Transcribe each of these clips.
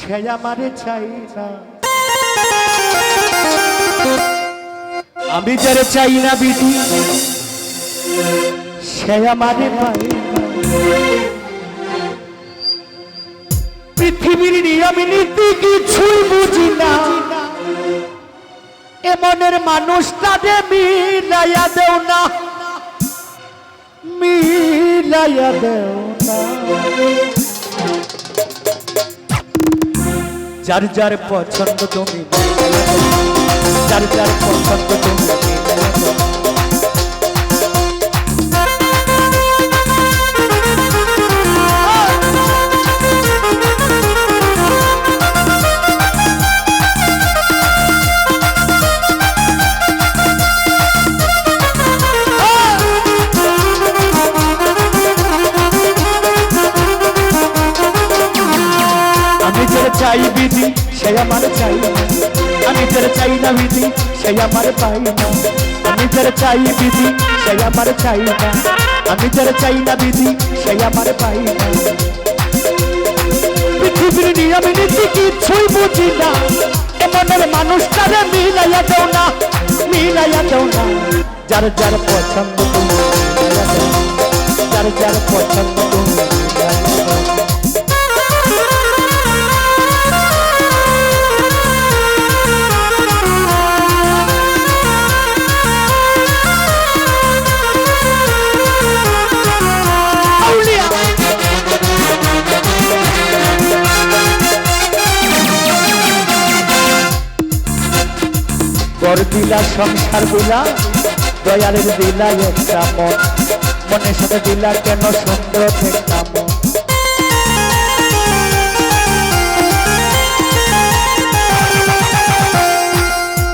সে আমারে চাই না। আমি যারে চাই না বিধি সে আমারে পাই না। পৃথিবীর নিয়ম নীতি কিছুই বুঝি না, এমনের মানুষটারে মিলাইয়া দেও না, মিলাইয়া দেও না। যার যার পছন্দ তুমি, যার যার পছন্দ তুমি। চাই বিধি সে আমার চাই না, আমি যার চাই না বিধি সে আমার পাই না। আমি যার চাই বিধি সে আমার চাই না, আমি যার চাই না বিধি সে আমার পাই না। পৃথিবীর নিয়ম নীতি কিছুই বুঝি না, এমনের মানুষটারে মিলাইয়া দেও না, মিলাইয়া দেও না। যার যার পছন্দ তুমি, যার যার পছন্দ তুমি। ঘর দিলা সংসার দিলা দয়ালের দিলা একটা মন, মনের সাথে দিলা কেন সুন্দর একটা মন।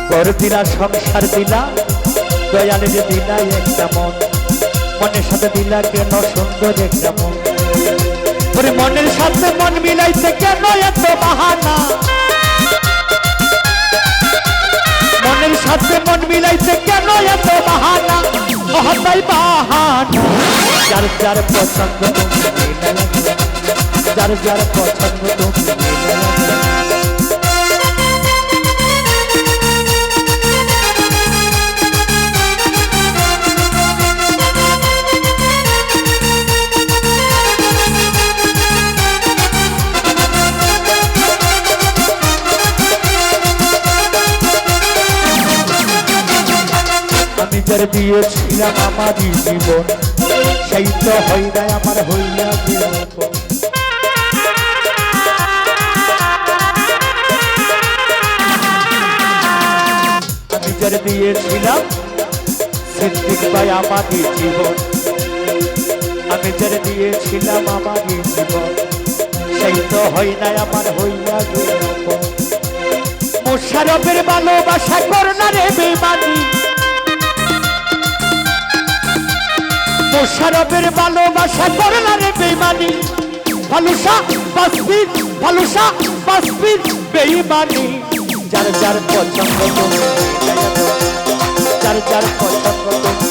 ঘর দিলা সংসার দিলা দয়ালের দিলা একটা মন, মনের সাথে দিলা কেন সুন্দর একটা মন। ওরে মনের সাথে মন মিলাইতে কেন এত বাহানা, মনের সাথে মন মিলাইতে কেন এত বাহানা, মহাতাই বাহানা। যার যার পছন্দ তুমি, যার যার পছন্দ তুমি। আমি যার দিয়েছিলাম আমার জীবন সেই তো হয় না আমার হইয়া গেল। আমি যার দিয়েছিলাম সিদ্দিক ভাই আমার জীবন, আমি যার দিয়েছিলাম আমার জীবন সেই তো হয় না আমার হইয়া গেল। মোশারফের ভালোবাসা করোনা রে বেমানি, মোশারফের ভালোবাসা করোনা রে বেমানি। ভালোসা বাসবি, ভালোসা বাসবি বেইমানি। যার যার পছন্দ তুমি, যার যার পছন্দ তুমি।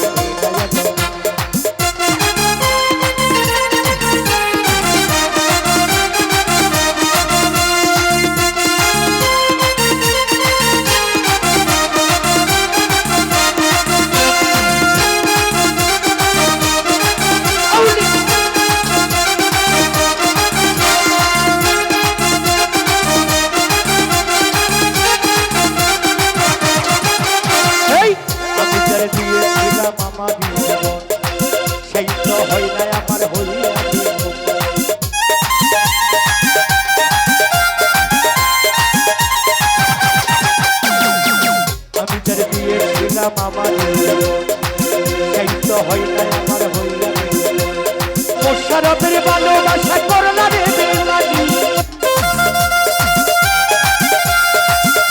মোশারফের ভালোবাসা করোনা রে বেমানি,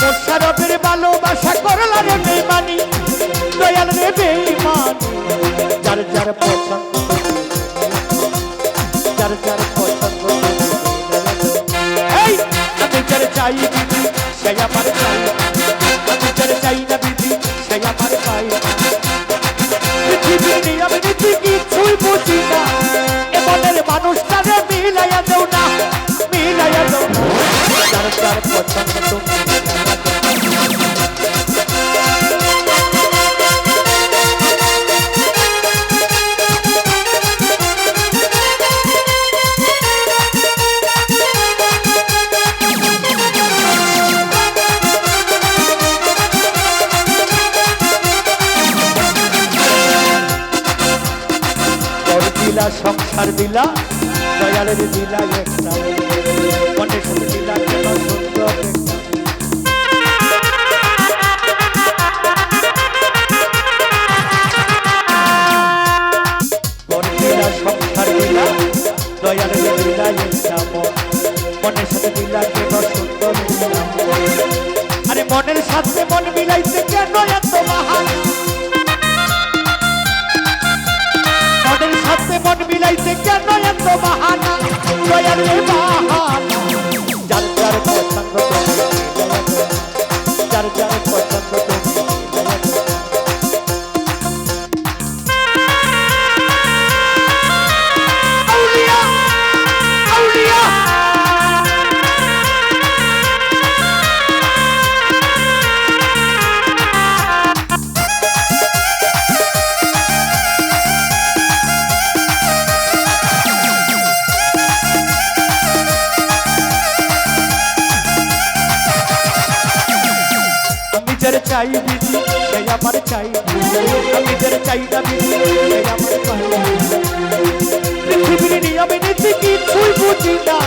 মোশারফের ভালোবাসা করোনা রে বেমানি। দয়াল রে বেইমানি। যার যার পছন্দ, যার যার পছন্দ। এই আমি যার চাই বিধি সে আমার চাই, আমি যার চাই না বিধি সে আমার পাই না। পৃথিবীর নিয়ম নীতি কিছুই বুঝি না, এমনের মানুষটারে মিলাইয়া দেও না, মিলাইয়া দেও না। দিলা দয়ালের দিলা একটা মনের সাথে দিলা কেন সুন্দর একটা সংসার দিলা দয়ালের দিলা একটা মনের সাথে দিলা কেন সুন্দর আরে মনের সাথে মন মিলাইতে কেন এত বাহানা মনের সাথে মন মিলাইতে কেন এত বাহানা দয়ালের বাহানা যার যার পছন্দ যার যার পছন্দ চাই বিধি সে আমার চাই আমি যার চাই না বিধি সে আমার পৃথিবীর নিয়মে নীতি কিছুই বুঝি না